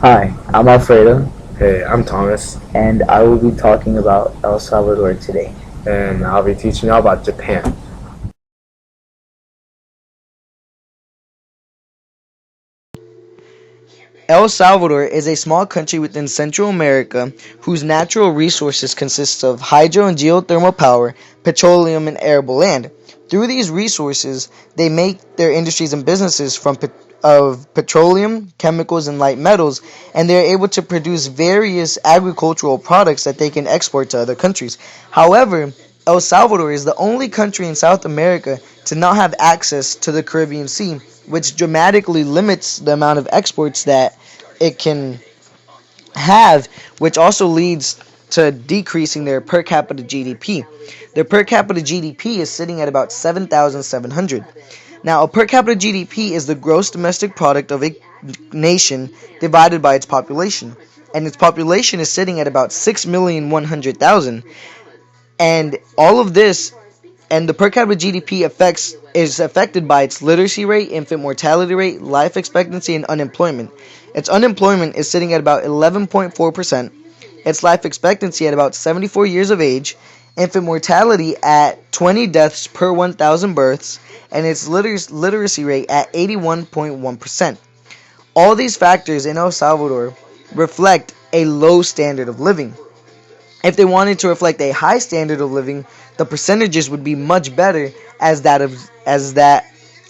Hi, I'm Alfredo, Hey, I'm Thomas, and I will be talking about El Salvador today. and I'll be teaching y'all about Japan. El Salvador is a small country within Central America whose natural resources consist of hydro and geothermal power, petroleum, and arable land. Through these resources, they make their industries and businesses of petroleum, chemicals, and light metals, and they are able to produce various agricultural products that they can export to other countries. However, El Salvador is the only country in South America to not have access to the Caribbean Sea, which dramatically limits the amount of exports that it can have, which also leads to decreasing their per capita GDP. Their per capita GDP is sitting at about 7,700. Now, a per capita GDP is the gross domestic product of a nation divided by its population, and its population is sitting at about 6,100,000. And all of this and the per capita GDP is affected by its literacy rate, infant mortality rate, life expectancy, and unemployment. Its unemployment is sitting at about 11.4%, its life expectancy at about 74 years of age, infant mortality at 20 deaths per 1,000 births, and its literacy rate at 81.1%. All these factors in El Salvador reflect a low standard of living. If they wanted to reflect a high standard of living, the percentages would be much better as that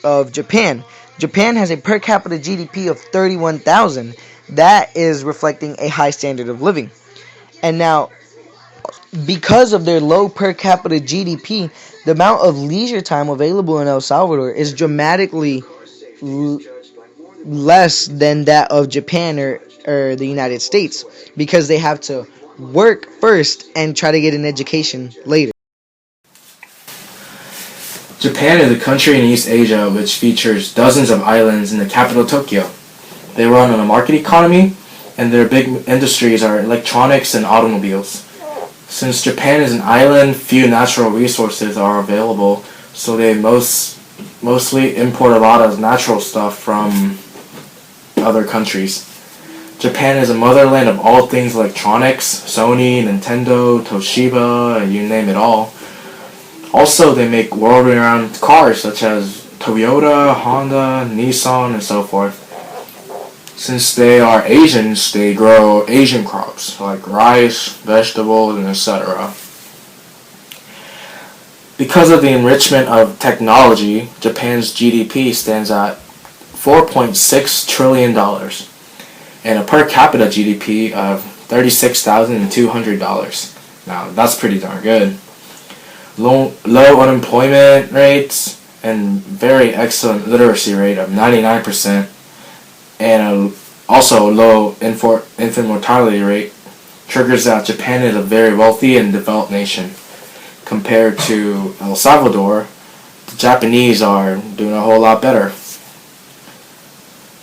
of Japan. Japan has a per capita GDP of 31,000. That is reflecting a high standard of living. And now, because of their low per capita GDP, the amount of leisure time available in El Salvador is dramatically l- less than that of Japan or the United States, because they have to work first and try to get an education later. Japan is a country in East Asia which features dozens of islands in the capital Tokyo. They run on a market economy, and their big industries are electronics and automobiles. Since Japan is an island, few natural resources are available, so they mostly import a lot of natural stuff from other countries. Japan is a motherland of all things electronics, Sony, Nintendo, Toshiba, you name it all. Also, they make world-renowned cars such as Toyota, Honda, Nissan, and so forth. Since they are Asians, they grow Asian crops like rice, vegetables, and etc. Because of the enrichment of technology, Japan's GDP stands at $4.6 trillion and a per capita GDP of $36,200. Now, that's pretty darn good. Low unemployment rates and very excellent literacy rate of 99%, and also low infant mortality rate triggers that Japan is a very wealthy and developed nation. Compared to El Salvador, the Japanese are doing a whole lot better.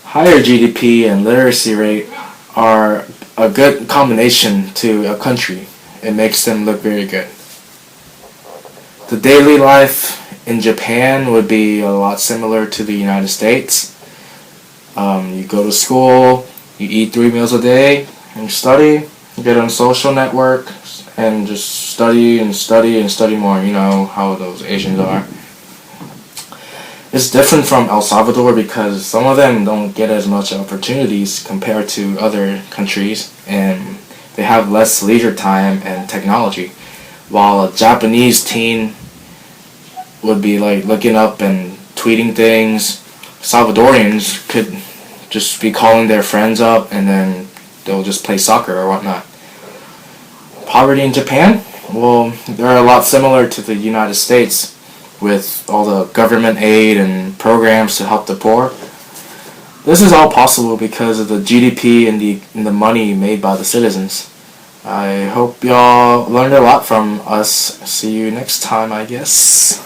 Higher GDP and literacy rate are a good combination to a country. It makes them look very good. The daily life in Japan would be a lot similar to the United States. You go to school, you eat 3 meals a day, and study, you get on social networks, and just study and study and study more. You know how those Asians are. It's different from El Salvador because some of them don't get as much opportunities compared to other countries, and they have less leisure time and technology. While a Japanese teen would be like looking up and tweeting things, Salvadorians could just be calling their friends up and then they'll just play soccer or whatnot. Poverty in Japan? Well, they're a lot similar to the United States with all the government aid and programs to help the poor. This is all possible because of the GDP and the money made by the citizens. I hope y'all learned a lot from us. See you next time, I guess.